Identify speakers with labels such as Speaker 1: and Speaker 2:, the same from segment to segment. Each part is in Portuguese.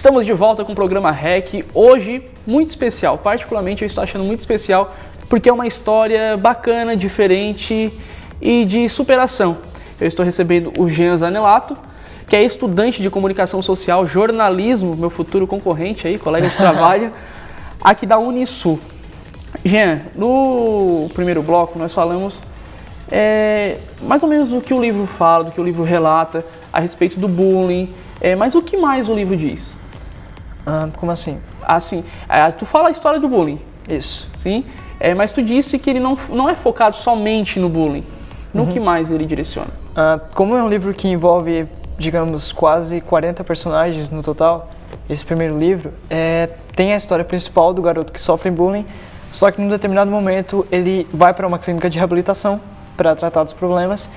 Speaker 1: Estamos de volta com o programa REC, hoje muito especial, particularmente eu estou achando muito especial porque é uma história bacana, diferente e de superação. Eu estou recebendo o Jean Zanelato, que é estudante de comunicação social, jornalismo, meu futuro concorrente aí, colega de trabalho, aqui da Unisul. Jean, no primeiro bloco nós falamos mais ou menos do que o livro fala, do que o livro relata a respeito do bullying, mas o que mais o livro diz?
Speaker 2: Como assim?
Speaker 1: Assim, tu fala a história do bullying.
Speaker 2: Isso.
Speaker 1: Sim? Mas tu disse que ele não é focado somente no bullying. No que mais ele direciona?
Speaker 2: Como é um livro que envolve, digamos, quase 40 personagens no total, esse primeiro livro, tem a história principal do garoto que sofre bullying, só que num determinado momento ele vai para uma clínica de reabilitação para tratar dos problemas.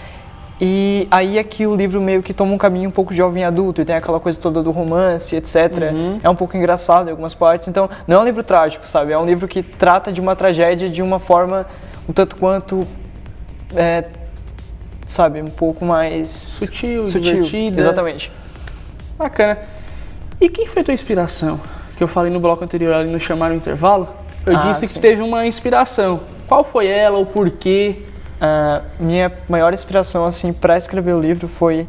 Speaker 2: E aí é que o livro meio que toma um caminho um pouco jovem adulto, e tem aquela coisa toda do romance, etc. É um pouco engraçado em algumas partes, então não é um livro trágico, sabe? É um livro que trata de uma tragédia de uma forma um tanto quanto, sabe, um pouco mais...
Speaker 1: Sutil, divertida.
Speaker 2: Exatamente.
Speaker 1: Bacana. E quem foi tua inspiração? Que eu falei no bloco anterior, ali no Chamar o Intervalo, eu disse que tu teve uma inspiração. Qual foi ela, o porquê?
Speaker 2: Minha maior inspiração assim para escrever o livro foi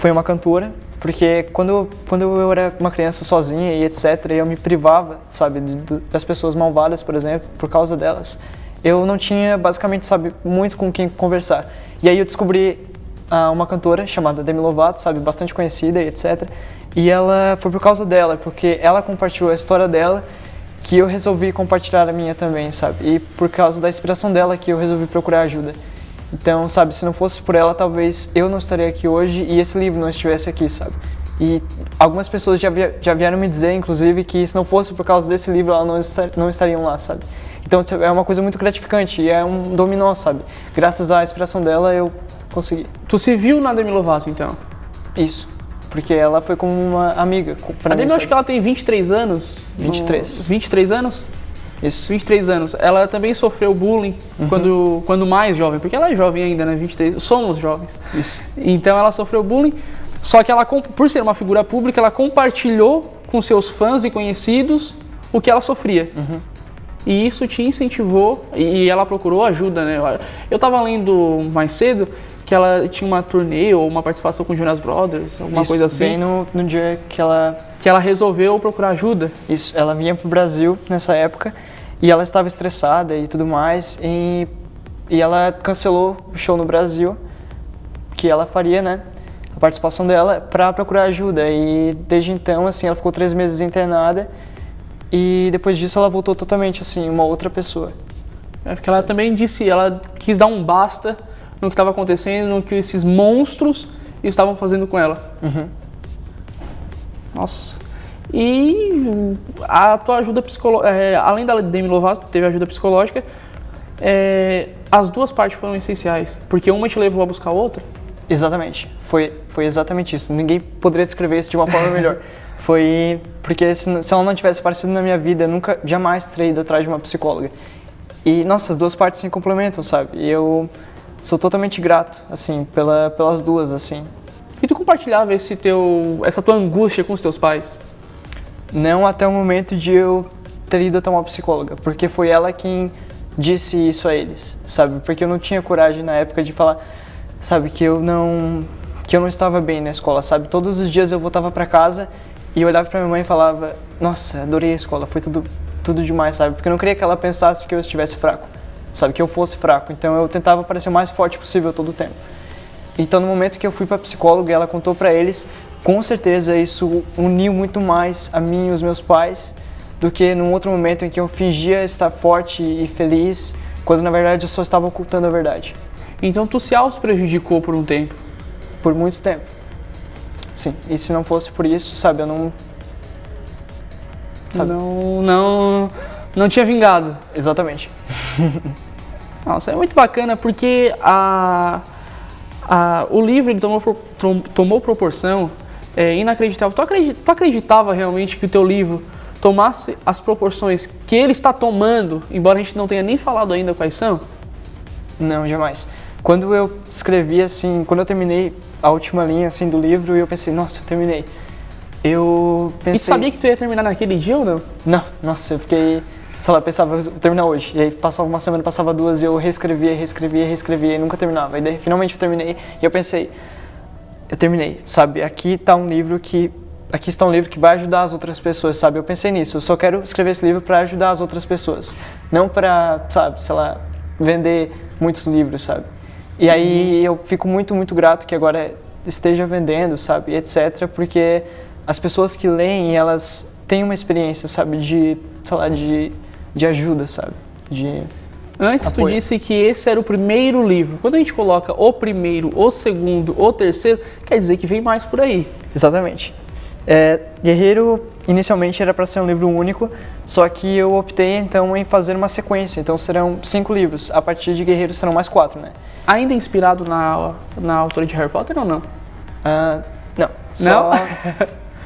Speaker 2: uma cantora, porque quando eu era uma criança sozinha e etc, eu me privava, sabe, das pessoas malvadas, por exemplo, por causa delas. Eu não tinha basicamente, sabe, muito com quem conversar. E aí eu descobri uma cantora chamada Demi Lovato, sabe, bastante conhecida e etc. E ela foi por causa dela, porque ela compartilhou a história dela, que eu resolvi compartilhar a minha também, sabe? E por causa da inspiração dela que eu resolvi procurar ajuda. Então, sabe, se não fosse por ela, talvez eu não estaria aqui hoje e esse livro não estivesse aqui, sabe? E algumas pessoas já vieram me dizer, inclusive, que se não fosse por causa desse livro, elas não estariam lá, sabe? Então, é uma coisa muito gratificante e é um dominó, sabe? Graças à inspiração dela, eu consegui.
Speaker 1: Tu se viu na Demi Lovato, então?
Speaker 2: Isso. Porque ela foi como uma amiga pra mim.
Speaker 1: A Demi, eu acho que ela tem 23 anos.
Speaker 2: 23.
Speaker 1: 23 anos?
Speaker 2: Isso.
Speaker 1: 23 anos. Ela também sofreu bullying quando mais jovem, porque ela é jovem ainda, né? 23. Somos jovens.
Speaker 2: Isso.
Speaker 1: Então ela sofreu bullying, só que ela, por ser uma figura pública, ela compartilhou com seus fãs e conhecidos o que ela sofria. E isso te incentivou, e ela procurou ajuda, né? Eu tava lendo mais cedo que ela tinha uma turnê ou uma participação com o Jonas Brothers, alguma coisa assim.
Speaker 2: Bem no dia que ela
Speaker 1: resolveu procurar ajuda.
Speaker 2: Isso, ela vinha pro Brasil nessa época e ela estava estressada e tudo mais e ela cancelou o show no Brasil que ela faria, né? A participação dela para procurar ajuda e desde então, assim, ela ficou 3 meses internada e depois disso ela voltou totalmente, assim, uma outra pessoa.
Speaker 1: Porque ela também disse, ela quis dar um basta no que estava acontecendo, no que esses monstros estavam fazendo com ela. Nossa. E a tua ajuda psicológica, além da Demi Lovato, teve ajuda psicológica, as duas partes foram essenciais, porque uma te levou a buscar a outra.
Speaker 2: Exatamente, foi exatamente isso. Ninguém poderia descrever isso de uma forma melhor. Foi porque se ela não tivesse aparecido na minha vida, eu nunca, jamais teria ido atrás de uma psicóloga. E, nossa, as duas partes se complementam, sabe? E eu sou totalmente grato, assim, pelas duas, assim.
Speaker 1: E tu compartilhava essa tua angústia com os teus pais?
Speaker 2: Não até o momento de eu ter ido até uma psicóloga, porque foi ela quem disse isso a eles, sabe? Porque eu não tinha coragem na época de falar, sabe, que eu não estava bem na escola, sabe? Todos os dias eu voltava para casa e eu olhava para minha mãe e falava, nossa, adorei a escola, foi tudo demais, sabe? Porque eu não queria que ela pensasse que eu estivesse fraco. Sabe, que eu fosse fraco, então eu tentava parecer o mais forte possível todo o tempo. Então no momento que eu fui para a psicóloga e ela contou para eles, com certeza isso uniu muito mais a mim e os meus pais do que num outro momento em que eu fingia estar forte e feliz, quando na verdade eu só estava ocultando a verdade. Então
Speaker 1: tu se auto-prejudicou por um tempo?
Speaker 2: Por muito tempo. Sim, e se não fosse por isso, sabe, eu não...
Speaker 1: Sabe? Não tinha vingado.
Speaker 2: Exatamente.
Speaker 1: Nossa, é muito bacana porque o livro ele tomou proporção inacreditável. Tu acreditava realmente que o teu livro tomasse as proporções que ele está tomando, embora a gente não tenha nem falado ainda quais são?
Speaker 2: Não, jamais. Quando eu escrevi, assim, quando eu terminei a última linha, assim, do livro, eu pensei, nossa, eu terminei. Eu pensei...
Speaker 1: E tu sabia que tu ia terminar naquele dia ou não?
Speaker 2: Não, nossa, eu fiquei... Sei lá, eu pensava, vou terminar hoje. E aí passava uma semana, passava duas e eu reescrevia e nunca terminava. E daí finalmente eu terminei e eu pensei, eu terminei, sabe? Aqui está um livro que vai ajudar as outras pessoas, sabe? Eu pensei nisso, eu só quero escrever esse livro para ajudar as outras pessoas. Não para, sabe, sei lá, vender muitos livros, sabe? E aí eu fico muito, muito grato que agora esteja vendendo, sabe? Etc. Porque as pessoas que leem, elas têm uma experiência, sabe? De, sei lá, de ajuda, sabe? De
Speaker 1: Antes
Speaker 2: apoio.
Speaker 1: tu disse que esse era o primeiro livro. Quando a gente coloca o primeiro, o segundo, o terceiro, quer dizer que vem mais por aí.
Speaker 2: Exatamente. Guerreiro, inicialmente era para ser um livro único, só que eu optei então em fazer uma sequência. Então serão 5 livros. A partir de Guerreiro serão mais 4, né?
Speaker 1: Ainda inspirado na autora de Harry Potter ou não?
Speaker 2: Não. Só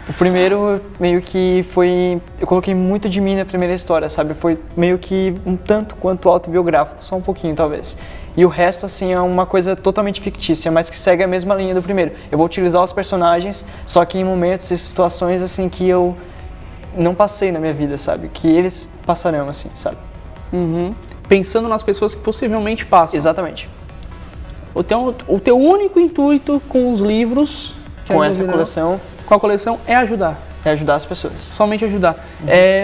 Speaker 2: o primeiro meio que foi... Eu coloquei muito de mim na primeira história, sabe? Foi meio que um tanto quanto autobiográfico, só um pouquinho talvez. E o resto, assim, é uma coisa totalmente fictícia, mas que segue a mesma linha do primeiro. Eu vou utilizar os personagens, só que em momentos e situações, assim, que eu não passei na minha vida, sabe? Que eles passarão, assim, sabe?
Speaker 1: Uhum. Pensando nas pessoas que possivelmente passam.
Speaker 2: Exatamente.
Speaker 1: O teu único intuito com os livros...
Speaker 2: Com essa coleção...
Speaker 1: Com a coleção é ajudar.
Speaker 2: É ajudar as pessoas.
Speaker 1: Somente ajudar.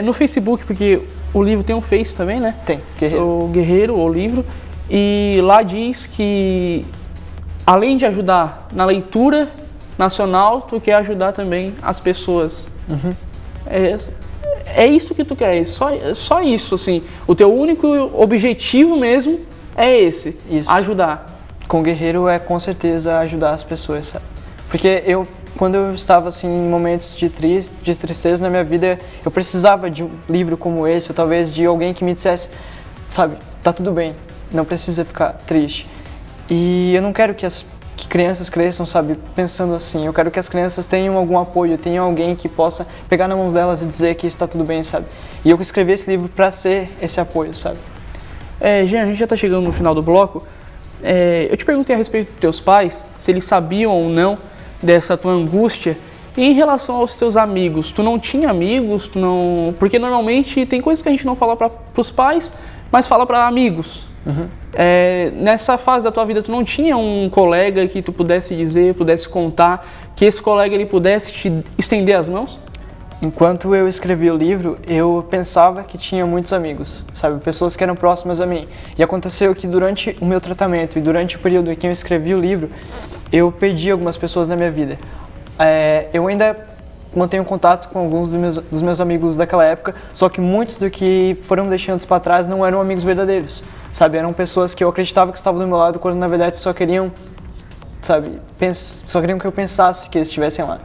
Speaker 1: No Facebook, porque o livro tem um Face também, né?
Speaker 2: Tem, Guerreiro.
Speaker 1: O Guerreiro, o livro. E lá diz que, além de ajudar na leitura nacional, tu quer ajudar também as pessoas.
Speaker 2: Uhum.
Speaker 1: É isso que tu quer, só isso, assim. O teu único objetivo mesmo é esse,
Speaker 2: Isso.
Speaker 1: ajudar.
Speaker 2: Com Guerreiro é com certeza ajudar as pessoas, sabe? Porque quando eu estava assim em momentos de tristeza na minha vida, eu precisava de um livro como esse, ou talvez de alguém que me dissesse, sabe, tá tudo bem, não precisa ficar triste. E eu não quero que crianças cresçam, sabe, pensando assim. Eu quero que as crianças tenham algum apoio, tenham alguém que possa pegar nas mãos delas e dizer que está tudo bem, sabe? E eu escrevi esse livro para ser esse apoio, sabe?
Speaker 1: Jean, a gente já está chegando no final do bloco. Eu te perguntei a respeito dos teus pais, se eles sabiam ou não dessa tua angústia. E em relação aos teus amigos, tu não tinha amigos? Porque normalmente tem coisas que a gente não fala para os pais, mas fala para amigos.
Speaker 2: Uhum.
Speaker 1: Nessa fase da tua vida, tu não tinha um colega que tu pudesse dizer, pudesse contar, que esse colega ele pudesse te estender as mãos?
Speaker 2: Enquanto eu escrevi o livro, eu pensava que tinha muitos amigos, sabe? Pessoas que eram próximas a mim. E aconteceu que durante o meu tratamento e durante o período em que eu escrevi o livro, eu perdi algumas pessoas na minha vida. Eu ainda mantenho contato com alguns dos meus amigos daquela época, só que muitos do que foram deixando para trás não eram amigos verdadeiros, sabe? Eram pessoas que eu acreditava que estavam do meu lado, quando na verdade só queriam, sabe? Só queriam que eu pensasse que eles estivessem lá.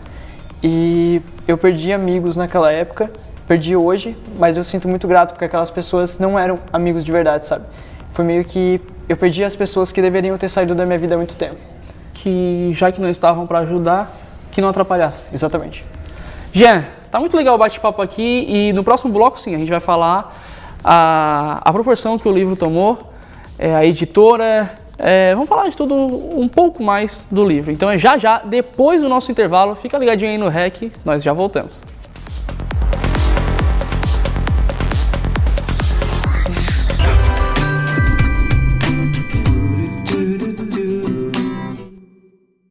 Speaker 2: E eu perdi amigos naquela época, perdi hoje, mas eu sinto muito grato porque aquelas pessoas não eram amigos de verdade, sabe? Foi meio que eu perdi as pessoas que deveriam ter saído da minha vida há muito tempo.
Speaker 1: Que já que não estavam para ajudar, que não atrapalhasse.
Speaker 2: Exatamente.
Speaker 1: Jean, tá muito legal o bate-papo aqui e no próximo bloco, sim, a gente vai falar a proporção que o livro tomou, a editora, vamos falar de tudo um pouco mais do livro. Então já, depois do nosso intervalo, fica ligadinho aí no REC, nós já voltamos.